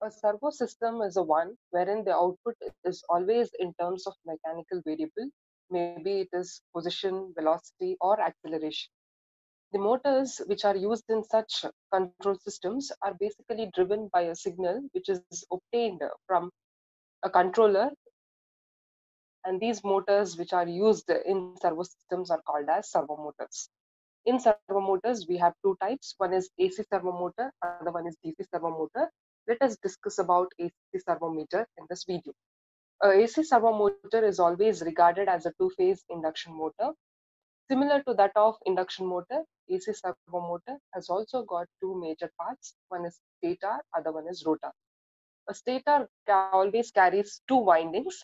A servo system is a one wherein the output is always in terms of mechanical variable. Maybe it is position, velocity, or acceleration. The motors which are used in such control systems are basically driven by a signal which is obtained from a controller, and these motors which are used in servo systems are called as servo motors. In servo motors, we have two types. One is AC servo motor, other one is DC servo motor. Let us discuss about AC servo motor in this video. AC servo motor is always regarded as a two-phase induction motor. Similar to that of induction motor, AC servo motor has also got two major parts. One is stator, other one is rotor. A stator always carries two windings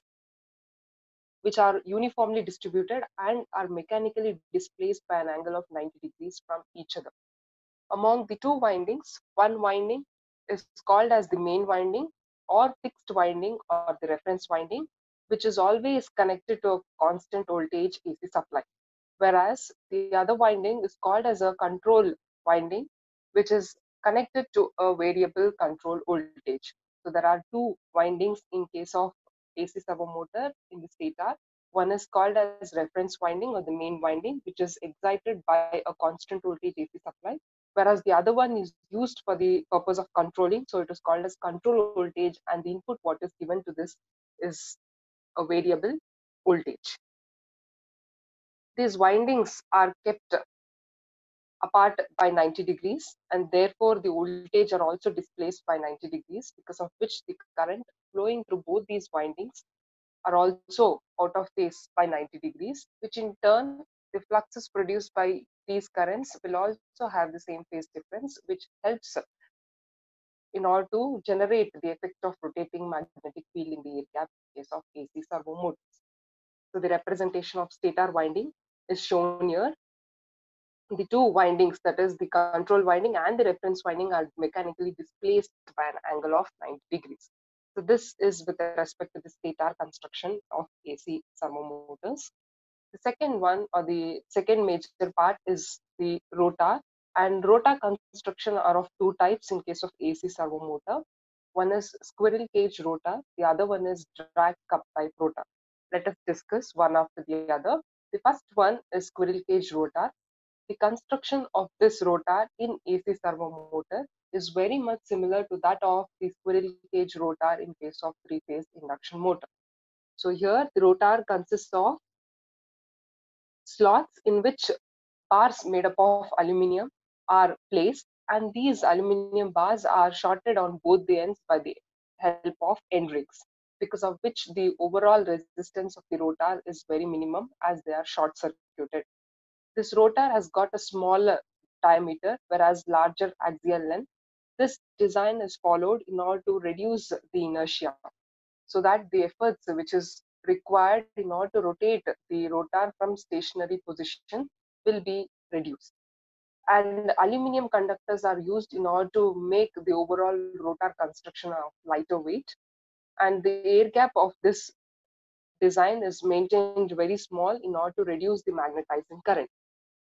which are uniformly distributed and are mechanically displaced by an angle of 90 degrees from each other. Among the two windings, one winding is called as the main winding or fixed winding or the reference winding, which is always connected to a constant voltage AC supply. Whereas the other winding is called as a control winding, which is connected to a variable control voltage. So there are two windings in case of AC servo motor in the stator. One is called as reference winding or the main winding, which is excited by a constant voltage AC supply, whereas the other one is used for the purpose of controlling. So it is called as control voltage, and the input what is given to this is a variable voltage. These windings are kept apart by 90 degrees, and therefore the voltage are also displaced by 90 degrees, because of which the current flowing through both these windings are also out of phase by 90 degrees, which in turn the fluxes produced by these currents will also have the same phase difference, which helps in order to generate the effect of rotating magnetic field in the air gap in case of AC servo motors. So the representation of stator winding is shown here. The two windings, that is the control winding and the reference winding, are mechanically displaced by an angle of 90 degrees. So this is with respect to the stator construction of AC servo motors. The second one, or the second major part, is the rotor. And rotor construction are of two types in case of AC servo motor. One is squirrel cage rotor, the other one is drag cup type rotor. Let us discuss one after the other. The first one is squirrel cage rotor. The construction of this rotor in AC servo motor is very much similar to that of the squirrel cage rotor in case of three-phase induction motor. So here the rotor consists of slots in which bars made up of aluminium are placed, and these aluminium bars are shorted on both the ends by the help of end rings, because of which the overall resistance of the rotor is very minimum as they are short circuited. This rotor has got a smaller diameter, whereas larger axial length. This design is followed in order to reduce the inertia, so that the efforts which is required in order to rotate the rotor from stationary position will be reduced. And aluminum conductors are used in order to make the overall rotor construction of lighter weight. And the air gap of this design is maintained very small in order to reduce the magnetizing current.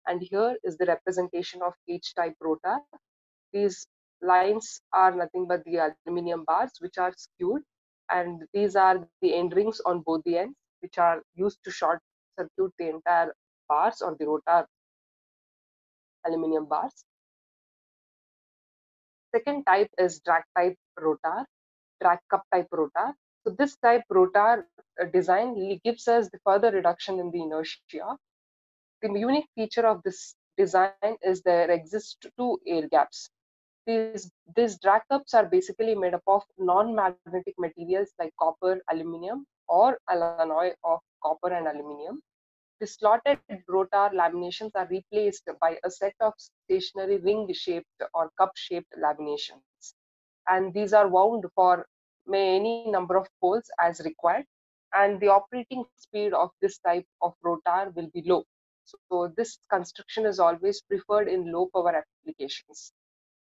And here is the representation of each type rotor. These lines are nothing but the aluminum bars which are skewed, and these are the end rings on both the ends which are used to short circuit the entire bars or the rotor aluminum bars. Second type is drag type rotor, drag cup type rotor. So this type rotor design gives us the further reduction in the inertia. The unique feature of this design is there exist two air gaps. These drag cups are basically made up of non-magnetic materials like copper, aluminium, or alloy of copper and aluminium. The slotted rotor laminations are replaced by a set of stationary ring-shaped or cup-shaped laminations. And these are wound for any number of poles as required. And the operating speed of this type of rotor will be low. So this construction is always preferred in low power applications.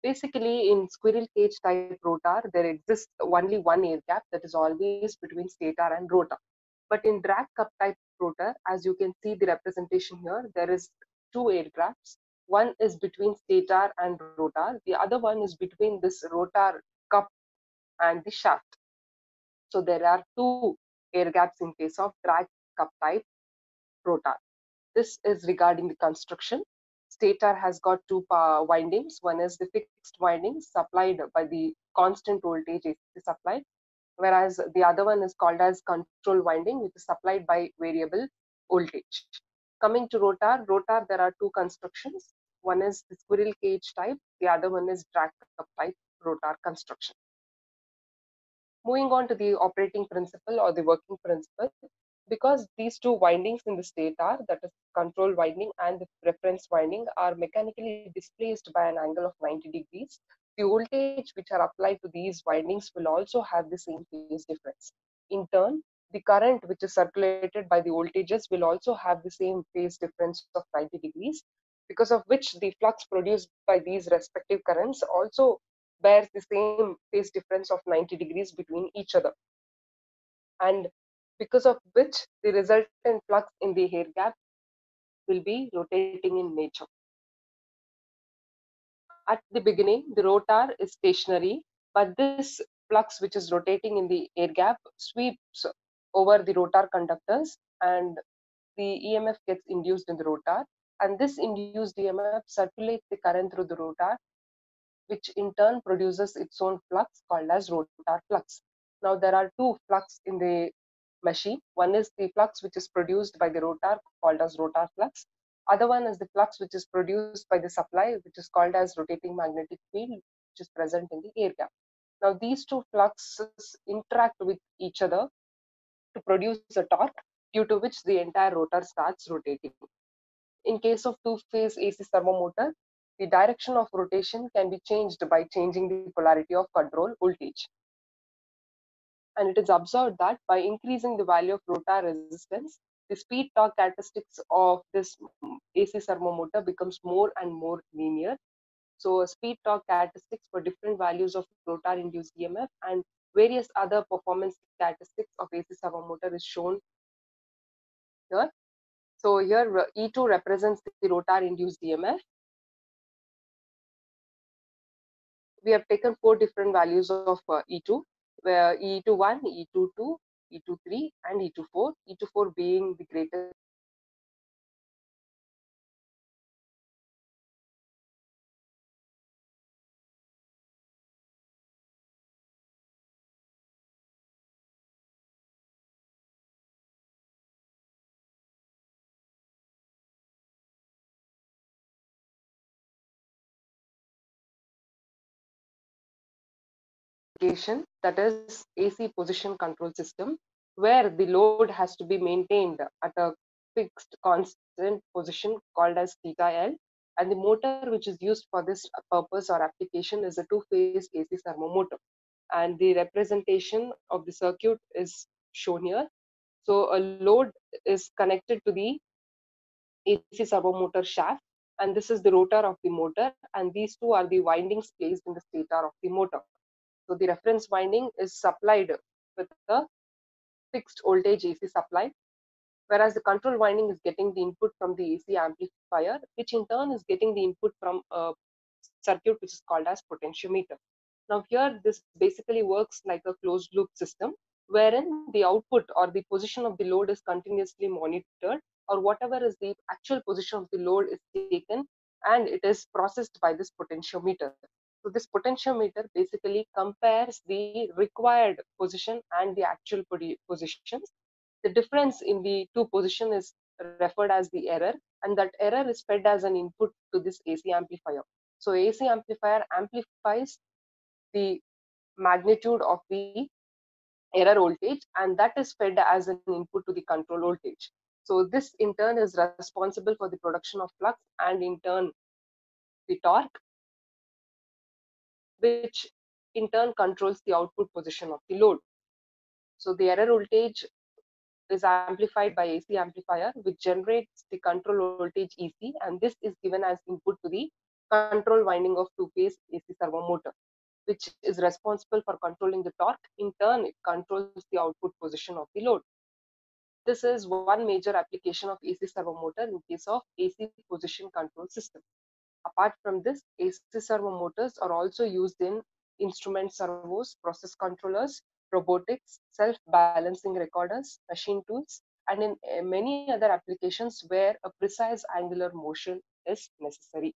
Basically, in squirrel cage type rotor, there exists only one air gap that is always between stator and rotor. But in drag cup type rotor, as you can see the representation here, there is two air gaps. One is between stator and rotor. The other one is between this rotor cup and the shaft. So there are two air gaps in case of drag cup type rotor. This is regarding the construction. Stator has got two windings. One is the fixed winding supplied by the constant voltage AC supply, whereas the other one is called as control winding, which is supplied by variable voltage. Coming to rotor, there are two constructions. One is the squirrel cage type, the other one is drag cup type rotor construction. Moving on to the operating principle or the working principle, because these two windings in the stator, that is control winding and the reference winding, are mechanically displaced by an angle of 90 degrees, the voltage which are applied to these windings will also have the same phase difference. In turn, the current which is circulated by the voltages will also have the same phase difference of 90 degrees, because of which the flux produced by these respective currents also bears the same phase difference of 90 degrees between each other, and because of which the resultant flux in the air gap will be rotating in nature. At the beginning, the rotor is stationary, but this flux which is rotating in the air gap sweeps over the rotor conductors, and the EMF gets induced in the rotor, and this induced EMF circulates the current through the rotor, which in turn produces its own flux called as rotor flux. Now there are two flux in the machine. One is the flux which is produced by the rotor called as rotor flux. Other one is the flux which is produced by the supply, which is called as rotating magnetic field, which is present in the air gap. Now these two fluxes interact with each other to produce a torque, due to which the entire rotor starts rotating. In case of two-phase AC servomotor, the direction of rotation can be changed by changing the polarity of control voltage. And it is observed that by increasing the value of rotor resistance, the speed torque characteristics of this AC servomotor becomes more and more linear. So speed torque characteristics for different values of rotor induced EMF and various other performance characteristics of AC servomotor is shown here. So here E2 represents the rotor induced EMF. We have taken four different values of E2, where E21, E22, E23, and E24. E24 being the greatest. That is AC position control system, where the load has to be maintained at a fixed constant position called as theta L, and the motor which is used for this purpose or application is a two-phase AC servo motor, and the representation of the circuit is shown here. So a load is connected to the AC servo motor shaft, and this is the rotor of the motor, and these two are the windings placed in the stator of the motor. So the reference winding is supplied with a fixed voltage AC supply, whereas the control winding is getting the input from the AC amplifier, which in turn is getting the input from a circuit which is called as potentiometer. Now here this basically works like a closed loop system, wherein the output or the position of the load is continuously monitored, or whatever is the actual position of the load is taken and it is processed by this potentiometer. So this potentiometer basically compares the required position and the actual positions. The difference in the two position is referred as the error, and that error is fed as an input to this AC amplifier. So AC amplifier amplifies the magnitude of the error voltage, and that is fed as an input to the control voltage. So this in turn is responsible for the production of flux and in turn the torque, which in turn controls the output position of the load. So the error voltage is amplified by AC amplifier, which generates the control voltage EC, and this is given as input to the control winding of two-phase AC servo motor, which is responsible for controlling the torque. In turn, it controls the output position of the load. This is one major application of AC servo motor in case of AC position control system. Apart from this, AC servo motors are also used in instrument servos, process controllers, robotics, self-balancing recorders, machine tools, and in many other applications where a precise angular motion is necessary.